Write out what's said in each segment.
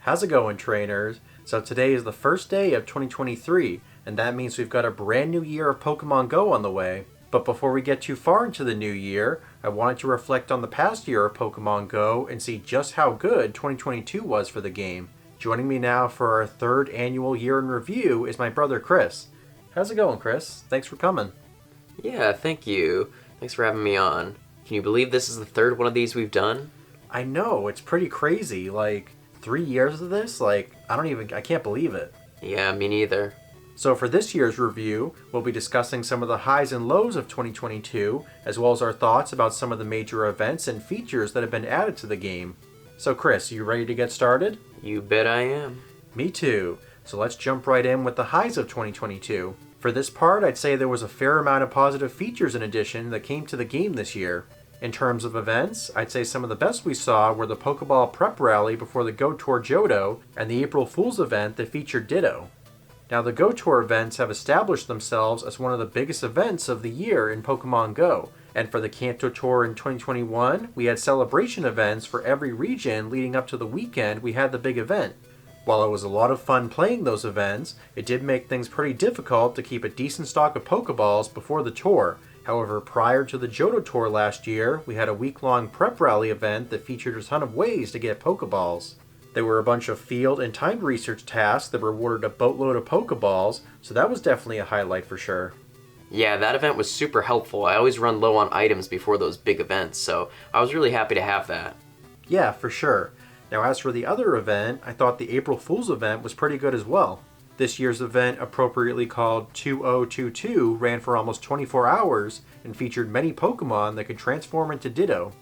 How's it going, trainers? So today is the first day of 2023, and that means we've got a brand new year of Pokemon Go on the way. But before we get too far into the new year, I wanted to reflect on the past year of Pokemon Go and see just how good 2022 was for the game. Joining me now for our third annual year in review is my brother Chris. How's it going, Chris? Thanks for coming. Yeah, thank you. Thanks for having me on. Can you believe this is the third one of these we've done? I know, it's pretty crazy. 3 years of this? I can't believe it. Yeah, me neither. So for this year's review, we'll be discussing some of the highs and lows of 2022, as well as our thoughts about some of the major events and features that have been added to the game. So Chris, you ready to get started? You bet I am. Me too. So let's jump right in with the highs of 2022. For this part, I'd say there was a fair amount of positive features in addition that came to the game this year. In terms of events, I'd say some of the best we saw were the Pokeball Prep Rally before the Go Tour Johto and the April Fool's event that featured Ditto. Now the Go Tour events have established themselves as one of the biggest events of the year in Pokemon Go, and for the Kanto Tour in 2021, we had celebration events for every region leading up to the weekend we had the big event. While it was a lot of fun playing those events, it did make things pretty difficult to keep a decent stock of Pokeballs before the tour. However, prior to the Johto Tour last year, we had a week-long prep rally event that featured a ton of ways to get Pokeballs. There were a bunch of field and timed research tasks that rewarded a boatload of Pokeballs, so that was definitely a highlight for sure. Yeah, that event was super helpful. I always run low on items before those big events, so I was really happy to have that. Yeah, for sure. Now as for the other event, I thought the April Fool's event was pretty good as well. This year's event, appropriately called 2022, ran for almost 24 hours and featured many Pokemon that could transform into Ditto.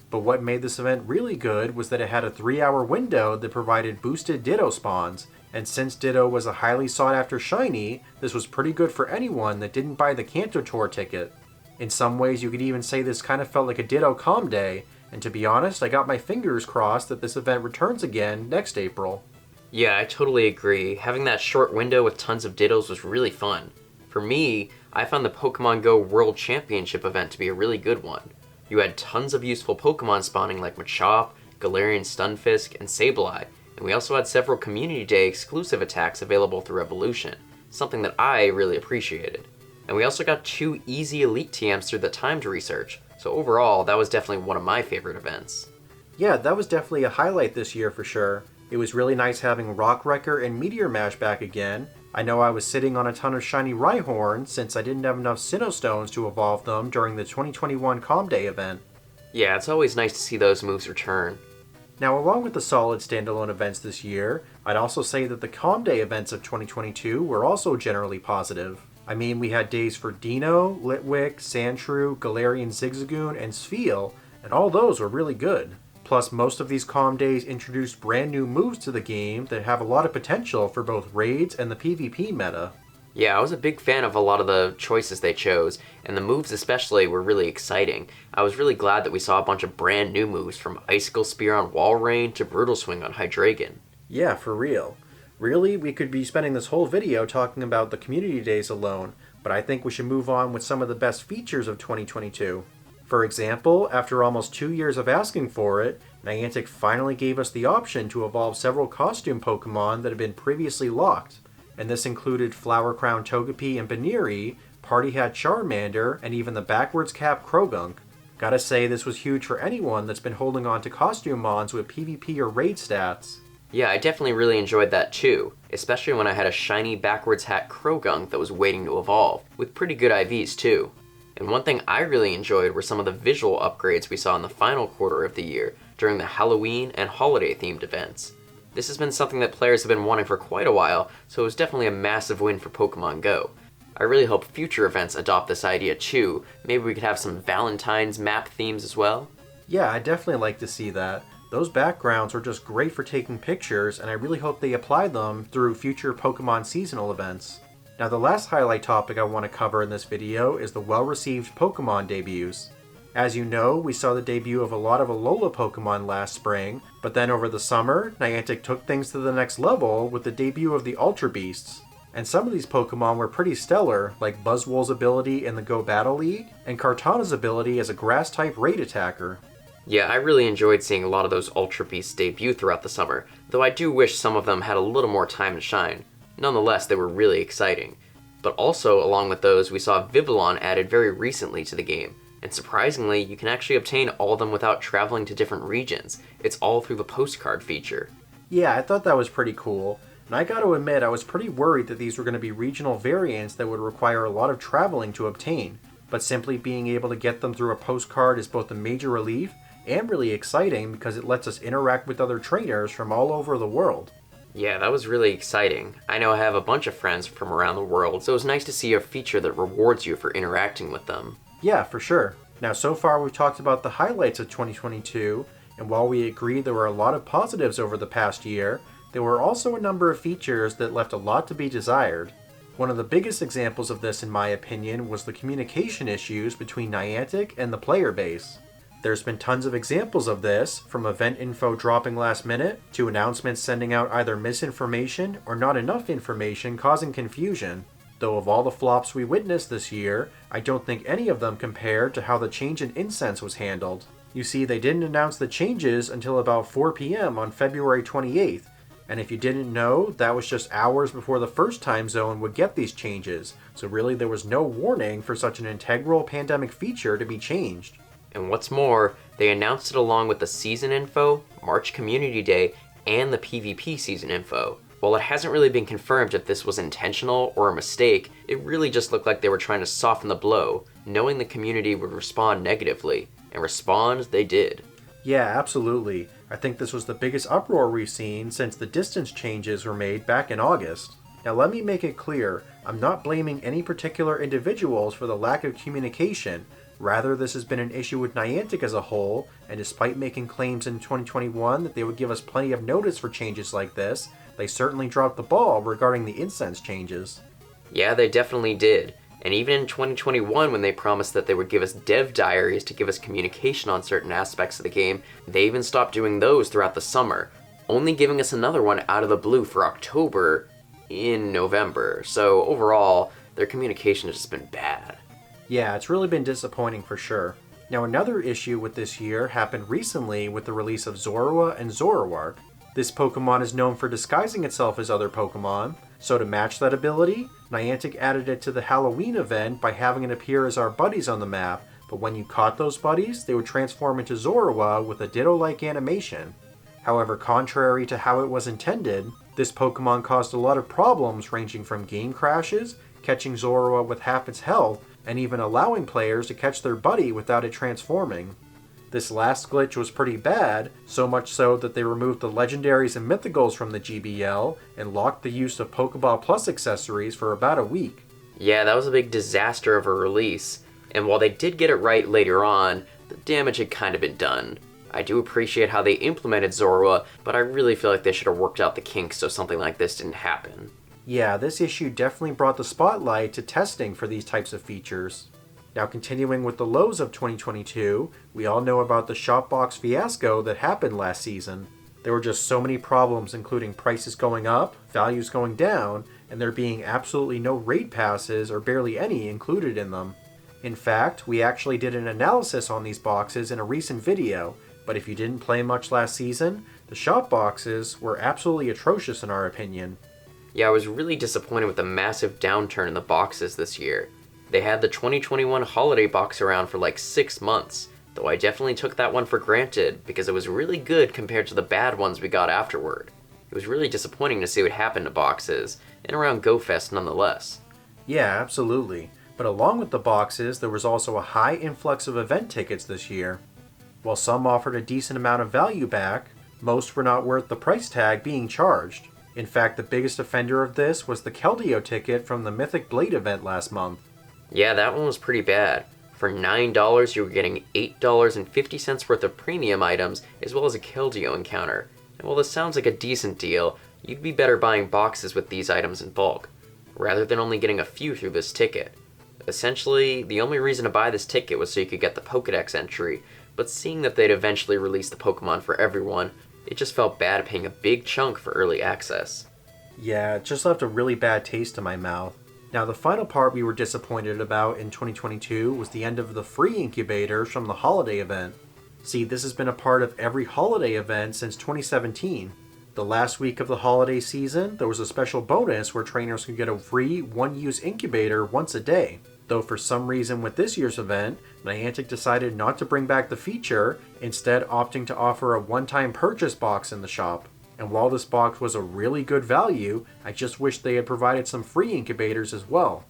But what made this event really good was that it had a 3-hour window that provided boosted Ditto spawns, and since Ditto was a highly sought after shiny, this was pretty good for anyone that didn't buy the Kanto Tour ticket. In some ways you could even say this kind of felt like a Ditto calm day, and to be honest, I got my fingers crossed that this event returns again next April. Yeah, I totally agree. Having that short window with tons of Dittos was really fun. For me, I found the Pokemon Go World Championship event to be a really good one. You had tons of useful Pokemon spawning like Machop, Galarian Stunfisk, and Sableye, and we also had several Community Day exclusive attacks available through Evolution, something that I really appreciated. And we also got 2 easy Elite TMs through the timed research, so overall, that was definitely one of my favorite events. Yeah, that was definitely a highlight this year for sure. It was really nice having Rock Wrecker and Meteor Mash back again. I know I was sitting on a ton of shiny Rhyhorn since I didn't have enough Sinnoh Stones to evolve them during the 2021 Calm Day event. Yeah, it's always nice to see those moves return. Now, along with the solid standalone events this year, I'd also say that the Calm Day events of 2022 were also generally positive. I mean, we had days for Dino, Litwick, Sandshrew, Galarian Zigzagoon, and Spheal, and all those were really good. Plus, most of these Calm Days introduced brand new moves to the game that have a lot of potential for both raids and the PvP meta. Yeah, I was a big fan of a lot of the choices they chose, and the moves especially were really exciting. I was really glad that we saw a bunch of brand new moves from Icicle Spear on Walrein to Brutal Swing on Hydreigon. Yeah, for real. Really, we could be spending this whole video talking about the community days alone, but I think we should move on with some of the best features of 2022. For example, after almost 2 years of asking for it, Niantic finally gave us the option to evolve several costume Pokemon that had been previously locked, and this included Flower Crown Togepi and Baneri, Party Hat Charmander, and even the backwards cap Krogunk. Gotta say, this was huge for anyone that's been holding on to costume mons with PvP or raid stats. Yeah, I definitely really enjoyed that too, especially when I had a shiny backwards hat Krogunk that was waiting to evolve, with pretty good IVs too. And one thing I really enjoyed were some of the visual upgrades we saw in the final quarter of the year during the Halloween and holiday themed events. This has been something that players have been wanting for quite a while, so it was definitely a massive win for Pokemon Go. I really hope future events adopt this idea too. Maybe we could have some Valentine's map themes as well. Yeah, I'd definitely like to see that. Those backgrounds are just great for taking pictures, and I really hope they apply them through future Pokemon seasonal events. Now the last highlight topic I want to cover in this video is the well-received Pokemon debuts. As you know, we saw the debut of a lot of Alola Pokemon last spring, but then over the summer, Niantic took things to the next level with the debut of the Ultra Beasts. And some of these Pokemon were pretty stellar, like Buzzwole's ability in the Go Battle League, and Kartana's ability as a Grass-type raid attacker. Yeah, I really enjoyed seeing a lot of those Ultra Beasts debut throughout the summer, though I do wish some of them had a little more time to shine. Nonetheless, they were really exciting. But also, along with those, we saw Vivillon added very recently to the game, and surprisingly, you can actually obtain all of them without traveling to different regions. It's all through the postcard feature. Yeah, I thought that was pretty cool. And I gotta admit, I was pretty worried that these were going to be regional variants that would require a lot of traveling to obtain. But simply being able to get them through a postcard is both a major relief and really exciting because it lets us interact with other trainers from all over the world. Yeah, that was really exciting. I know I have a bunch of friends from around the world, so it was nice to see a feature that rewards you for interacting with them. Yeah, for sure. Now, so far we've talked about the highlights of 2022, and while we agree there were a lot of positives over the past year, there were also a number of features that left a lot to be desired. One of the biggest examples of this, in my opinion, was the communication issues between Niantic and the player base. There's been tons of examples of this, from event info dropping last minute, to announcements sending out either misinformation or not enough information causing confusion. Though of all the flops we witnessed this year, I don't think any of them compared to how the change in incense was handled. You see, they didn't announce the changes until about 4 p.m. on February 28th, and if you didn't know, that was just hours before the first time zone would get these changes, so really there was no warning for such an integral pandemic feature to be changed. And what's more, they announced it along with the season info, March Community Day, and the PvP season info. While it hasn't really been confirmed if this was intentional or a mistake, it really just looked like they were trying to soften the blow, knowing the community would respond negatively. And respond they did. Yeah, absolutely. I think this was the biggest uproar we've seen since the distance changes were made back in August. Now let me make it clear, I'm not blaming any particular individuals for the lack of communication. Rather, this has been an issue with Niantic as a whole, and despite making claims in 2021 that they would give us plenty of notice for changes like this, they certainly dropped the ball regarding the incense changes. Yeah, they definitely did. And even in 2021, when they promised that they would give us dev diaries to give us communication on certain aspects of the game, they even stopped doing those throughout the summer, only giving us another one out of the blue for October in November. So overall, their communication has just been bad. Yeah, it's really been disappointing for sure. Now, another issue with this year happened recently with the release of Zorua and Zoroark. This Pokemon is known for disguising itself as other Pokemon, so to match that ability, Niantic added it to the Halloween event by having it appear as our buddies on the map, but when you caught those buddies, they would transform into Zorua with a Ditto-like animation. However, contrary to how it was intended, this Pokemon caused a lot of problems ranging from game crashes, catching Zorua with half its health, and even allowing players to catch their buddy without it transforming. This last glitch was pretty bad, so much so that they removed the legendaries and mythicals from the GBL and locked the use of Pokeball Plus accessories for about a week. Yeah, that was a big disaster of a release, and while they did get it right later on, the damage had kind of been done. I do appreciate how they implemented Zorua, but I really feel like they should have worked out the kinks so something like this didn't happen. Yeah, this issue definitely brought the spotlight to testing for these types of features. Now, continuing with the lows of 2022, we all know about the Shopbox fiasco that happened last season. There were just so many problems, including prices going up, values going down, and there being absolutely no raid passes or barely any included in them. In fact, we actually did an analysis on these boxes in a recent video, but if you didn't play much last season, the shop boxes were absolutely atrocious in our opinion. Yeah, I was really disappointed with the massive downturn in the boxes this year. They had the 2021 holiday box around for like 6 months, though I definitely took that one for granted because it was really good compared to the bad ones we got afterward. It was really disappointing to see what happened to boxes, and around GoFest nonetheless. Yeah, absolutely. But along with the boxes, there was also a high influx of event tickets this year. While some offered a decent amount of value back, most were not worth the price tag being charged. In fact, the biggest offender of this was the Keldeo ticket from the Mythic Blade event last month. Yeah, that one was pretty bad. For $9, you were getting $8.50 worth of premium items, as well as a Keldeo encounter. And while this sounds like a decent deal, you'd be better buying boxes with these items in bulk, rather than only getting a few through this ticket. Essentially, the only reason to buy this ticket was so you could get the Pokédex entry, but seeing that they'd eventually release the Pokemon for everyone, it just felt bad paying a big chunk for early access. Yeah, it just left a really bad taste in my mouth. Now, the final part we were disappointed about in 2022 was the end of the free incubators from the holiday event. See, this has been a part of every holiday event since 2017. The last week of the holiday season, there was a special bonus where trainers could get a free one-use incubator once a day. Though for some reason with this year's event, Niantic decided not to bring back the feature, instead opting to offer a one-time purchase box in the shop. And while this box was a really good value, I just wish they had provided some free incubators as well.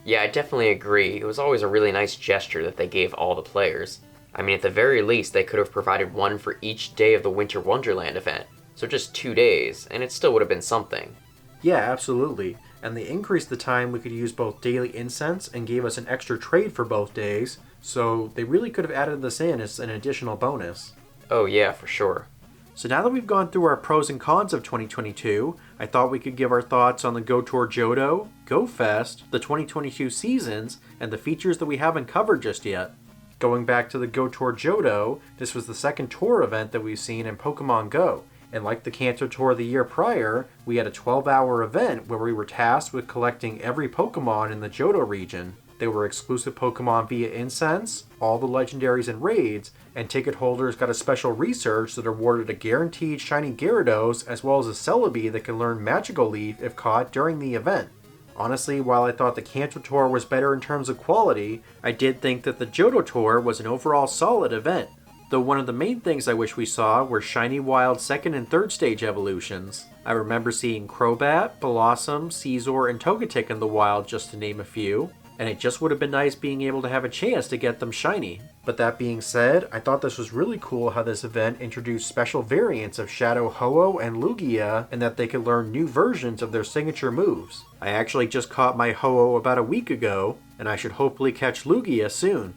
Yeah, I definitely agree. It was always a really nice gesture that they gave all the players. I mean, at the very least, they could have provided one for each day of the Winter Wonderland event. So just 2 days, and it still would have been something. Yeah, absolutely. And they increased the time we could use both daily incense and gave us an extra trade for both days, so they really could have added this in as an additional bonus. Oh yeah, for sure. So now that we've gone through our pros and cons of 2022, I thought we could give our thoughts on the Go Tour Johto, Go Fest, the 2022 seasons, and the features that we haven't covered just yet. Going back to the Go Tour Johto, this was the second tour event that we've seen in Pokémon Go. And like the Kanto Tour the year prior, we had a 12-hour event where we were tasked with collecting every Pokémon in the Johto region. They were exclusive Pokémon via incense, all the legendaries and raids, and ticket holders got a special research that awarded a guaranteed shiny Gyarados as well as a Celebi that can learn Magical Leaf if caught during the event. Honestly, while I thought the Kanto Tour was better in terms of quality, I did think that the Johto Tour was an overall solid event. Though one of the main things I wish we saw were shiny wild second and third stage evolutions. I remember seeing Crobat, Blossom, Caesar, and Togetic in the wild just to name a few, and it just would have been nice being able to have a chance to get them shiny. But that being said, I thought this was really cool how this event introduced special variants of Shadow Ho-Oh and Lugia, and that they could learn new versions of their signature moves. I actually just caught my Ho-Oh about a week ago, and I should hopefully catch Lugia soon.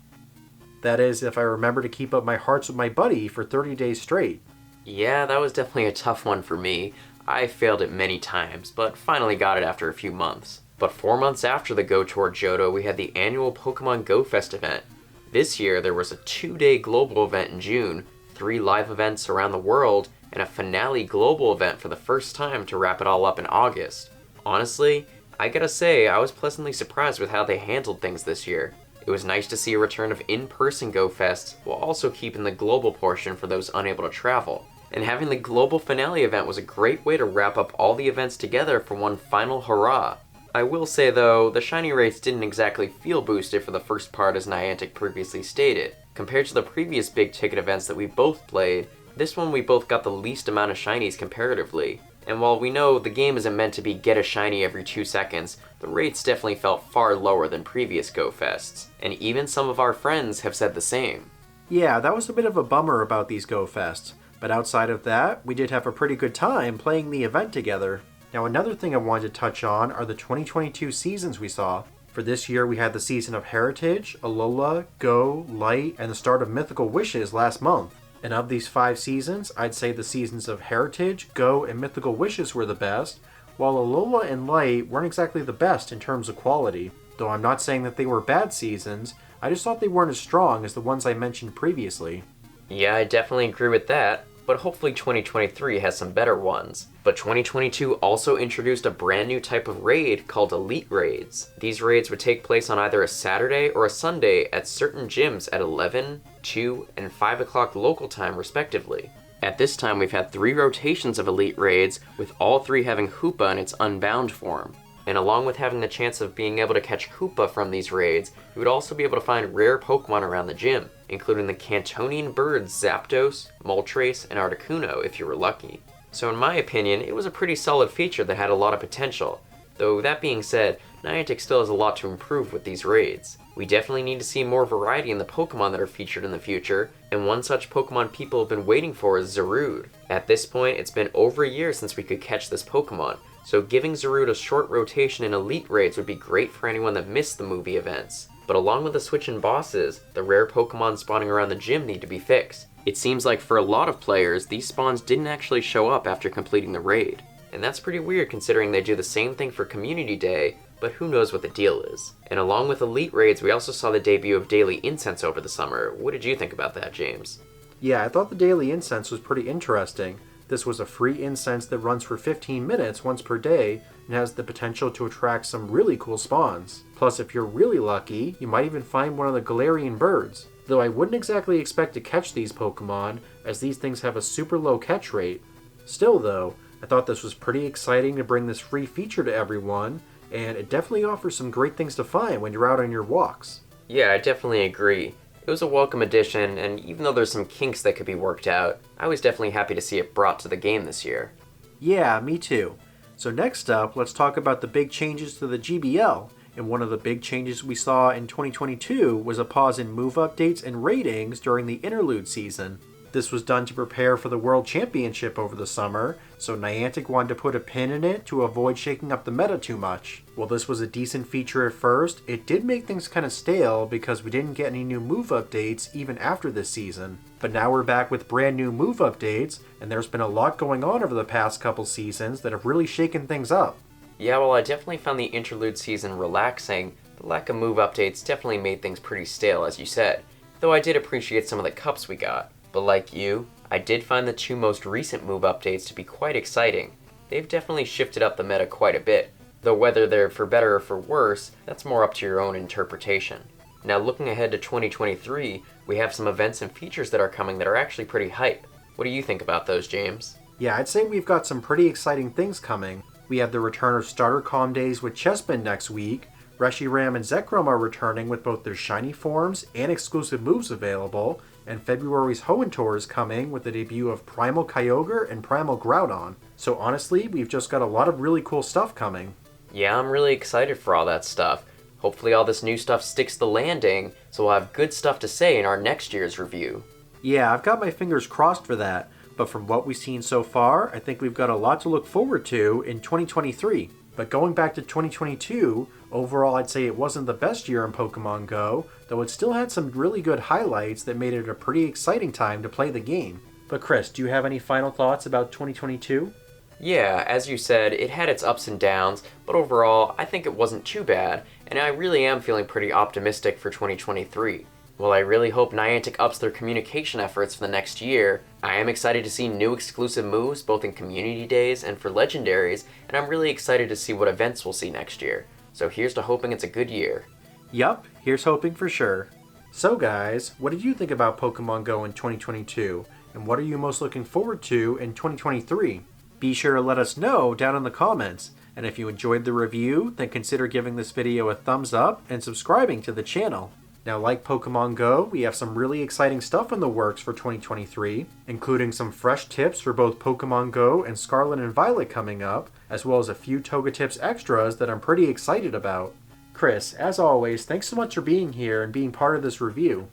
That is, if I remember to keep up my hearts with my buddy for 30 days straight. Yeah, that was definitely a tough one for me. I failed it many times, but finally got it after a few months. But 4 months after the Go Tour Johto, we had the annual Pokemon Go Fest event. This year, there was a 2-day global event in June, 3 live events around the world, and a finale global event for the first time to wrap it all up in August. Honestly, I gotta say, I was pleasantly surprised with how they handled things this year. It was nice to see a return of in-person Go Fest, while also keeping the global portion for those unable to travel. And having the global finale event was a great way to wrap up all the events together for one final hurrah. I will say though, the shiny rates didn't exactly feel boosted for the first part as Niantic previously stated. Compared to the previous big ticket events that we both played, this one we both got the least amount of shinies comparatively. And while we know the game isn't meant to be get a shiny every 2 seconds, the rates definitely felt far lower than previous Go Fests. And even some of our friends have said the same. Yeah, that was a bit of a bummer about these Go Fests, but outside of that, we did have a pretty good time playing the event together. Now another thing I wanted to touch on are the 2022 seasons we saw. For this year we had the season of Heritage, Alola, Go, Light, and the start of Mythical Wishes last month. And of these 5 seasons, I'd say the seasons of Heritage, Go, and Mythical Wishes were the best, while Alola and Light weren't exactly the best in terms of quality. Though I'm not saying that they were bad seasons, I just thought they weren't as strong as the ones I mentioned previously. Yeah, I definitely agree with that, but hopefully 2023 has some better ones. But 2022 also introduced a brand new type of raid called Elite Raids. These raids would take place on either a Saturday or a Sunday at certain gyms at 11, 2, and 5 o'clock local time respectively. At this time we've had 3 rotations of Elite Raids, with all 3 having Hoopa in its unbound form. And along with having the chance of being able to catch Hoopa from these raids, you would also be able to find rare Pokemon around the gym, including the Cantonian birds Zapdos, Moltres, and Articuno if you were lucky. So in my opinion, it was a pretty solid feature that had a lot of potential. Though that being said, Niantic still has a lot to improve with these raids. We definitely need to see more variety in the Pokemon that are featured in the future, and one such Pokemon people have been waiting for is Zarude. At this point, it's been over a year since we could catch this Pokemon, so giving Zarude a short rotation in Elite Raids would be great for anyone that missed the movie events. But along with the switch in bosses, the rare Pokemon spawning around the gym need to be fixed. It seems like for a lot of players, these spawns didn't actually show up after completing the raid. And that's pretty weird considering they do the same thing for Community Day, but who knows what the deal is. And along with Elite Raids, we also saw the debut of Daily Incense over the summer. What did you think about that, James? Yeah, I thought the Daily Incense was pretty interesting. This was a free incense that runs for 15 minutes once per day and has the potential to attract some really cool spawns. Plus, if you're really lucky, you might even find one of the Galarian birds. though I wouldn't exactly expect to catch these Pokemon, as these things have a super low catch rate. Still though, I thought this was pretty exciting to bring this free feature to everyone, and it definitely offers some great things to find when you're out on your walks. Yeah, I definitely agree. It was a welcome addition, and even though there's some kinks that could be worked out, I was definitely happy to see it brought to the game this year. Yeah, me too. So next up, let's talk about the big changes to the GBL. And one of the big changes we saw in 2022 was a pause in move updates and ratings during the interlude season. This was done to prepare for the World Championship over the summer, so Niantic wanted to put a pin in it to avoid shaking up the meta too much. While this was a decent feature at first, it did make things kind of stale because we didn't get any new move updates even after this season. But now we're back with brand new move updates, and there's been a lot going on over the past couple seasons that have really shaken things up. Yeah, well, I definitely found the interlude season relaxing. The lack of move updates definitely made things pretty stale, as you said, though I did appreciate some of the cups we got. But like you, I did find the two most recent move updates to be quite exciting. They've definitely shifted up the meta quite a bit, though whether they're for better or for worse, that's more up to your own interpretation. Now looking ahead to 2023, we have some events and features that are coming that are actually pretty hype. What do you think about those, James? Yeah, I'd say we've got some pretty exciting things coming. We have the return of Starter Calm Days with Chespin next week. Reshiram and Zekrom are returning with both their shiny forms and exclusive moves available, and February's Hoenn Tour is coming with the debut of Primal Kyogre and Primal Groudon. So honestly, we've just got a lot of really cool stuff coming. Yeah, I'm really excited for all that stuff. Hopefully all this new stuff sticks the landing, so we'll have good stuff to say in our next year's review. Yeah, I've got my fingers crossed for that, but from what we've seen so far, I think we've got a lot to look forward to in 2023. But going back to 2022, overall I'd say it wasn't the best year in Pokemon Go, though it still had some really good highlights that made it a pretty exciting time to play the game. But Chris, do you have any final thoughts about 2022? Yeah, as you said, it had its ups and downs, but overall, I think it wasn't too bad, and I really am feeling pretty optimistic for 2023. While I really hope Niantic ups their communication efforts for the next year, I am excited to see new exclusive moves both in community days and for legendaries, and I'm really excited to see what events we'll see next year. So here's to hoping it's a good year. Yup, here's hoping for sure. So guys, what did you think about Pokemon Go in 2022? And what are you most looking forward to in 2023? Be sure to let us know down in the comments. And if you enjoyed the review, then consider giving this video a thumbs up and subscribing to the channel. Now, like Pokemon Go, we have some really exciting stuff in the works for 2023, including some fresh tips for both Pokemon Go and Scarlet and Violet coming up, as well as a few TogeTips extras that I'm pretty excited about. Chris, as always, thanks so much for being here and being part of this review.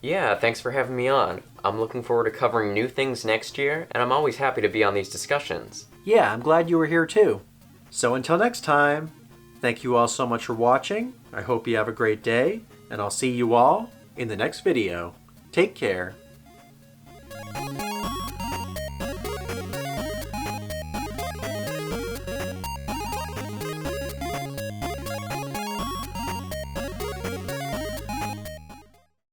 Yeah, thanks for having me on. I'm looking forward to covering new things next year, and I'm always happy to be on these discussions. Yeah, I'm glad you were here too. So until next time, thank you all so much for watching. I hope you have a great day, and I'll see you all in the next video. Take care.